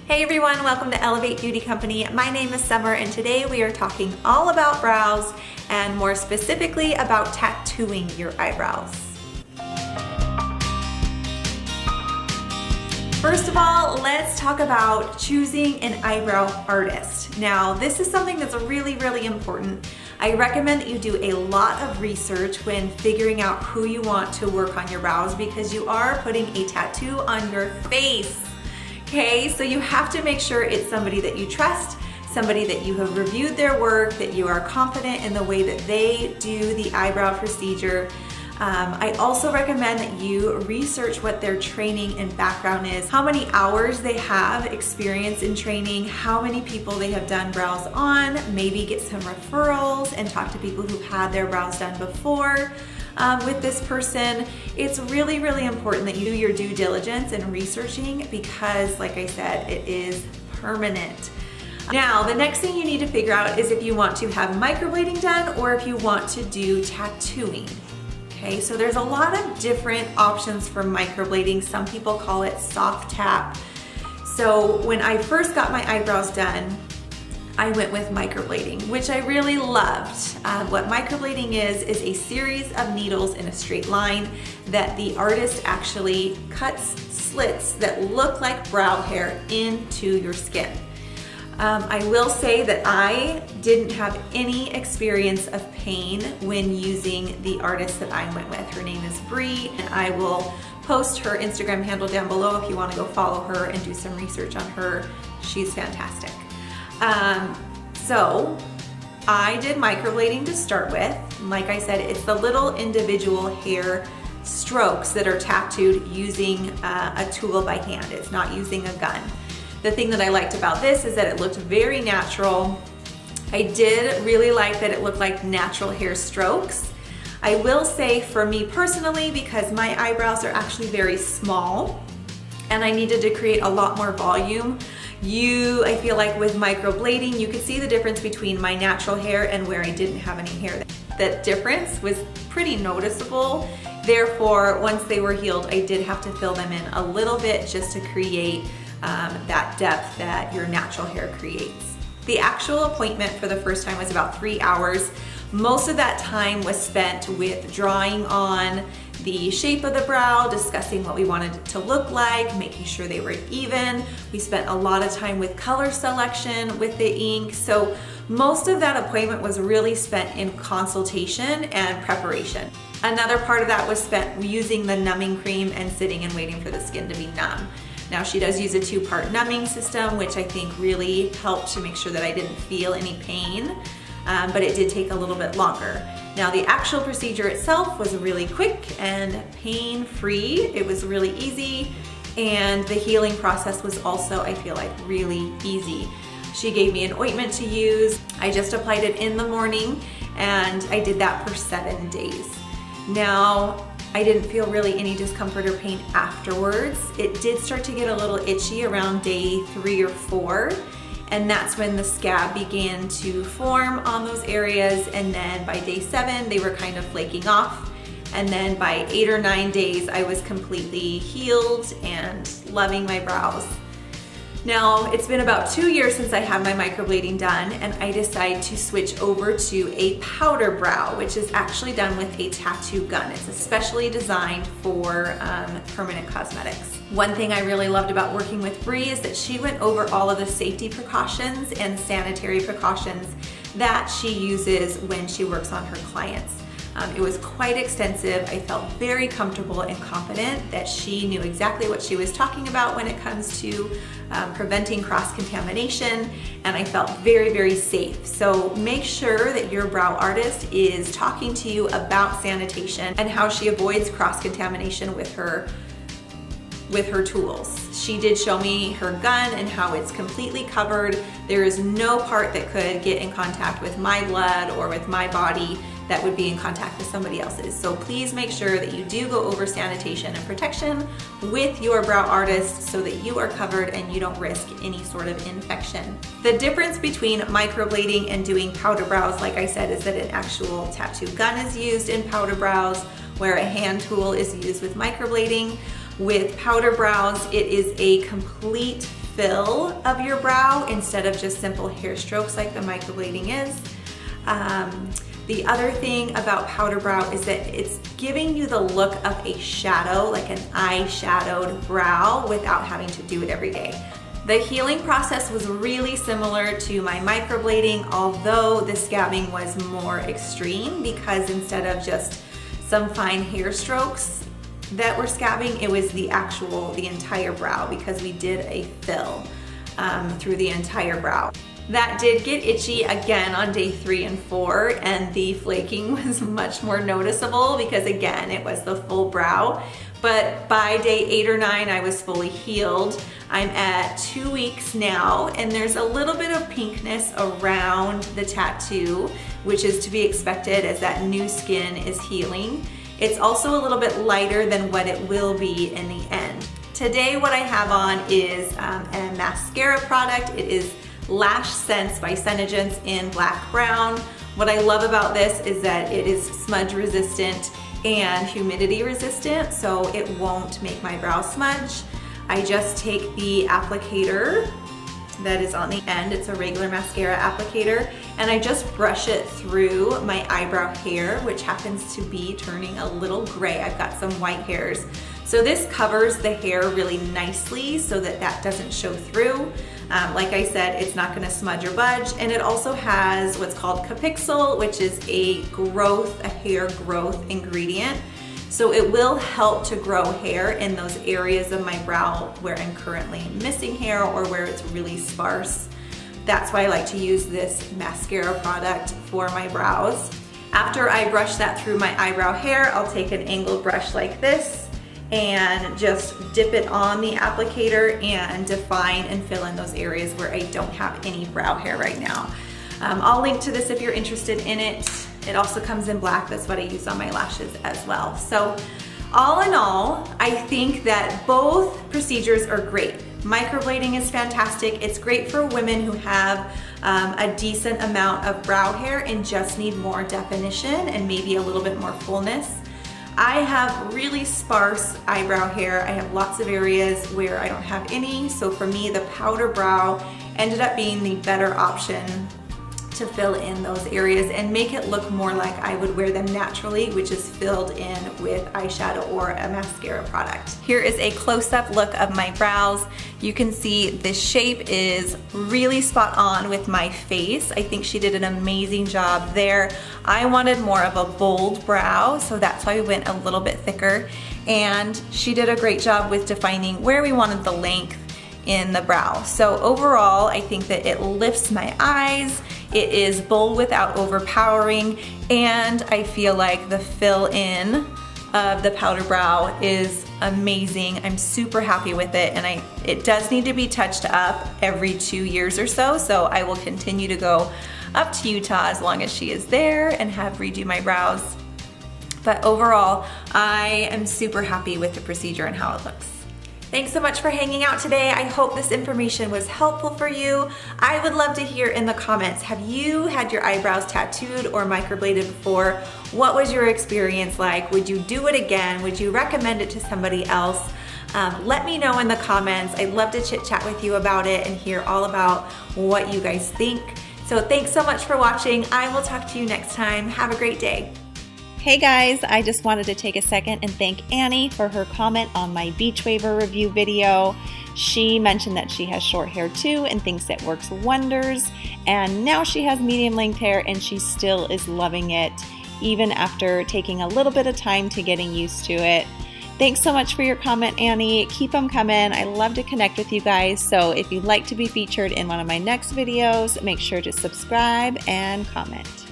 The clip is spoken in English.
Hey everyone, welcome to Elevate Beauty Company. My name is Summer and today we are talking all about brows and more specifically about tattooing your eyebrows. First of all, let's talk about choosing an eyebrow artist. Now, this is something that's really important. I recommend that you do a lot of research when figuring out who you want to work on your brows because you are putting a tattoo on your face. Okay, so you have to make sure it's somebody that you trust, somebody that you have reviewed their work, that you are confident in the way that they do the eyebrow procedure. I also recommend that you research what their training and background is, how many hours they have experience in training, how many people they have done brows on, maybe get some referrals and talk to people who've had their brows done before. With this person, it's really important that you do your due diligence in researching because, like I said, it is permanent. Now, the next thing you need to figure out is if you want to have microblading done or if you want to do tattooing. Okay, so there's a lot of different options for microblading. Some people call it soft tap. So when I first got my eyebrows done, I went with microblading, which I really loved. What microblading is a series of needles in a straight line that the artist actually cuts slits that look like brow hair into your skin. I will say that I didn't have any experience of pain when using the artist that I went with. Her name is Bree, and I will post her Instagram handle down below if you want to go follow her and do some research on her. She's fantastic. So I did microblading to start with. Like I said, it's the little individual hair strokes that are tattooed using a tool by hand. It's not using a gun. The thing that I liked about this is that it looked very natural. I did really like that it looked like natural hair strokes. I will say for me personally, because my eyebrows are actually very small and I needed to create a lot more volume, I feel like with microblading, you could see the difference between my natural hair and where I didn't have any hair. That difference was pretty noticeable. Therefore, once they were healed, I did have to fill them in a little bit just to create that depth that your natural hair creates. The actual appointment for the first time was about 3 hours. Most of that time was spent with drawing on the shape of the brow, discussing what we wanted it to look like, making sure they were even. We spent a lot of time with color selection with the ink. So most of that appointment was really spent in consultation and preparation. Another part of that was spent using the numbing cream and sitting and waiting for the skin to be numb. Now she does use a 2-part numbing system, which I think really helped to make sure that I didn't feel any pain, but it did take a little bit longer. Now the actual procedure itself was really quick and pain-free. It was really easy, and the healing process was also, I feel like, really easy. She gave me an ointment to use. I just applied it in the morning, and I did that for 7 days. Now, I didn't feel really any discomfort or pain afterwards. It did start to get a little itchy around day 3 or 4, and that's when the scab began to form on those areas, and then by day 7 they were kind of flaking off, and then by 8 or 9 days I was completely healed and loving my brows. Now, it's been about 2 years since I had my microblading done, and I decided to switch over to a powder brow, which is actually done with a tattoo gun. It's especially designed for permanent cosmetics. One thing I really loved about working with Bree is that she went over all of the safety precautions and sanitary precautions that she uses when she works on her clients. It was quite extensive. I felt very comfortable and confident that she knew exactly what she was talking about when it comes to preventing cross-contamination, and I felt very safe. So make sure that your brow artist is talking to you about sanitation and how she avoids cross-contamination with her tools. She did show me her gun and how it's completely covered. There is no part that could get in contact with my blood or with my body that would be in contact with somebody else's. So please make sure that you do go over sanitation and protection with your brow artist so that you are covered and you don't risk any sort of infection. The difference between microblading and doing powder brows, like I said, is that an actual tattoo gun is used in powder brows, where a hand tool is used with microblading. With powder brows, it is a complete fill of your brow instead of just simple hair strokes like the microblading is. The other thing about powder brow is that it's giving you the look of a shadow, like an eyeshadowed brow, without having to do it every day. The healing process was really similar to my microblading, although the scabbing was more extreme because instead of just some fine hair strokes that were scabbing, it was the entire brow because we did a fill through the entire brow. That did get itchy again on day 3 and 4, and the flaking was much more noticeable because again, it was the full brow. But by day 8 or 9, I was fully healed. I'm at 2 weeks now, and there's a little bit of pinkness around the tattoo, which is to be expected as that new skin is healing. It's also a little bit lighter than what it will be in the end. Today, what I have on is a mascara product. It is Lash Sense by SeneGence in black brown. What I love about this is that it is smudge resistant and humidity resistant, so it won't make my brow smudge. I just take the applicator that is on the end. It's a regular mascara applicator, and I just brush it through my eyebrow hair, which happens to be turning a little gray. I've got some white hairs. So this covers the hair really nicely so that that doesn't show through. Like I said, it's not gonna smudge or budge, and it also has what's called Capixyl, which is a hair growth ingredient. So it will help to grow hair in those areas of my brow where I'm currently missing hair or where it's really sparse. That's why I like to use this mascara product for my brows. After I brush that through my eyebrow hair, I'll take an angled brush like this and just dip it on the applicator and define and fill in those areas where I don't have any brow hair right now. I'll link to this if you're interested in it. It also comes in black. That's what I use on my lashes as well. So all in all, I think that both procedures are great. Microblading is fantastic. It's great for women who have a decent amount of brow hair and just need more definition and maybe a little bit more fullness. I have really sparse eyebrow hair. I have lots of areas where I don't have any. So for me, the powder brow ended up being the better option to fill in those areas and make it look more like I would wear them naturally, which is filled in with eyeshadow or a mascara product. Here is a close-up look of my brows. You can see the shape is really spot on with my face. I think she did an amazing job there. I wanted more of a bold brow, so that's why we went a little bit thicker. And she did a great job with defining where we wanted the length in the brow. So overall, I think that it lifts my eyes. It is bold without overpowering, and I feel like the fill in of the powder brow is amazing. I'm super happy with it, and it does need to be touched up every 2 years or so, so I will continue to go up to Utah as long as she is there and have redo my brows. But overall, I am super happy with the procedure and how it looks. Thanks so much for hanging out today. I hope this information was helpful for you. I would love to hear in the comments, have you had your eyebrows tattooed or microbladed before? What was your experience like? Would you do it again? Would you recommend it to somebody else? Let me know in the comments. I'd love to chit chat with you about it and hear all about what you guys think. So thanks so much for watching. I will talk to you next time. Have a great day. Hey guys, I just wanted to take a second and thank Annie for her comment on my beach waiver review video. She mentioned that she has short hair too and thinks it works wonders. And now she has medium length hair and she still is loving it, even after taking a little bit of time to getting used to it. Thanks so much for your comment, Annie. Keep them coming. I love to connect with you guys. So if you'd like to be featured in one of my next videos, make sure to subscribe and comment.